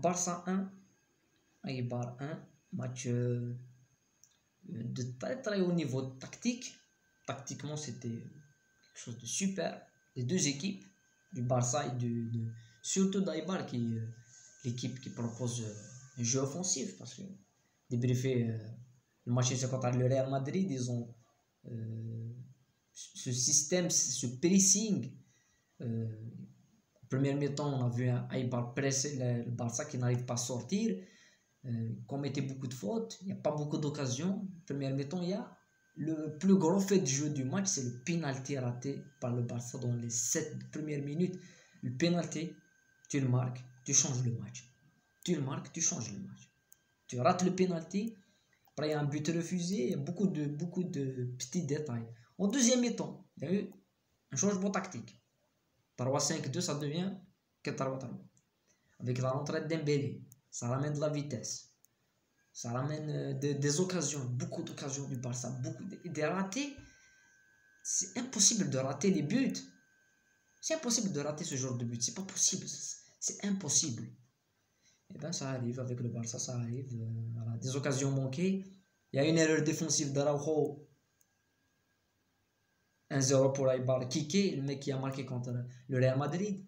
Barça 1, Eibar 1, match de très très haut niveau tactique. Tactiquement, c'était quelque chose de super. Les deux équipes, du Barça et surtout d'Eibar, qui l'équipe qui propose un jeu offensif. Parce que, débriefé, le match contre le Real Madrid, ils ont ce système, ce pressing. En première mi-temps, on a vu un Eibar presser le Barça qui n'arrive pas à sortir. Commettait beaucoup de fautes, il n'y a pas beaucoup d'occasions. Première mi-temps, il y a le plus gros fait de jeu du match, c'est le penalty raté par le Barça dans les 7 premières minutes. Le penalty, tu le marques, tu changes le match. Tu le marques, tu changes le match. Tu rates le penalty, après il y a un but refusé, il y a beaucoup de petits détails. En deuxième mi-temps, il y a eu un changement tactique. 3-5-2, ça devient 4-3-3. Avec la rentrée de Dembélé. Ça ramène de la vitesse. Ça ramène des occasions, beaucoup d'occasions du Barça, des ratés. C'est impossible de rater les buts. C'est impossible de rater ce genre de but. C'est pas possible. C'est impossible. Et bien ça arrive avec le Barça, ça arrive. Voilà, des occasions manquées. Il y a une erreur défensive d'Araujo. 1-0 pour Eibar. Kike, le mec qui a marqué contre le Real Madrid.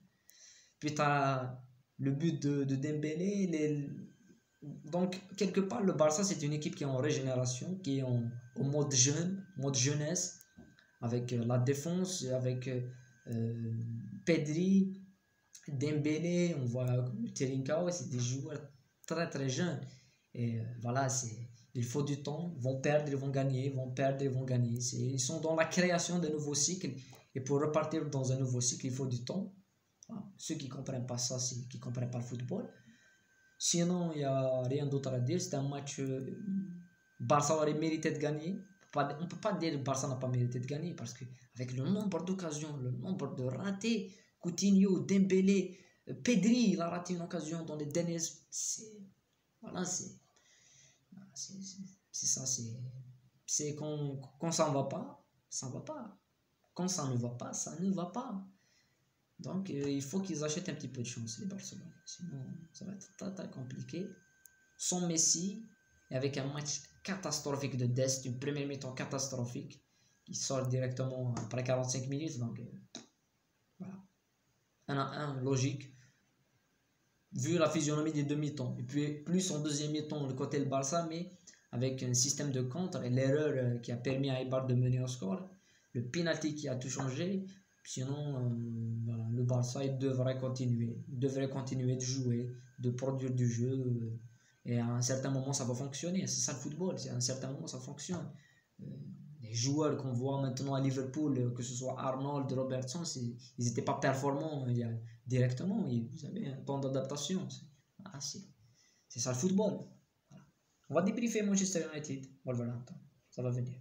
Puis tu as le but de Dembélé. Donc, quelque part, le Barça, c'est une équipe qui est en régénération, qui est au mode jeune, mode jeunesse, avec la défense, avec Pedri, Dembélé, on voit Trincao, c'est des joueurs très très jeunes. Et voilà, il faut du temps, ils vont perdre, ils vont gagner, ils vont perdre, ils vont gagner. Ils sont dans la création de nouveaux cycles. Et pour repartir dans un nouveau cycle, il faut du temps. Voilà. Ceux qui ne comprennent pas ça, c'est qui ne comprennent pas le football. Sinon, il n'y a rien d'autre à dire. C'est un match. Barça aurait mérité de gagner. On ne peut pas dire que Barça n'a pas mérité de gagner parce qu'avec le nombre d'occasions, le nombre de ratés, Coutinho, Dembélé, Pedri, il a raté une occasion dans les derniers. Voilà, c'est ça. C'est quand ça ne va pas, ça ne va pas. Quand ça ne va pas, ça ne va pas. Donc, il faut qu'ils achètent un petit peu de chance, les Barcelonais. Sinon, ça va être très, très compliqué. Sans Messi, et avec un match catastrophique de Dest, une première mi-temps catastrophique, qui sort directement après 45 minutes. Donc, voilà. 1-1, logique. Vu la physionomie des deux mi-temps. Et puis, plus en deuxième mi-temps, le côté le Barça, mais avec un système de contre et l'erreur qui a permis à Eibar de mener au score. Le penalty qui a tout changé. Sinon, voilà, le Barça il devrait continuer de jouer, de produire du jeu. Et à un certain moment, ça va fonctionner. C'est ça le football. À un certain moment, ça fonctionne. Les joueurs qu'on voit maintenant à Liverpool, que ce soit Arnold, Robertson, ils n'étaient pas performants directement. Ils avaient un temps d'adaptation. C'est ça le football. Voilà. On va débriefer Manchester United. Wolverhampton. Ça va venir.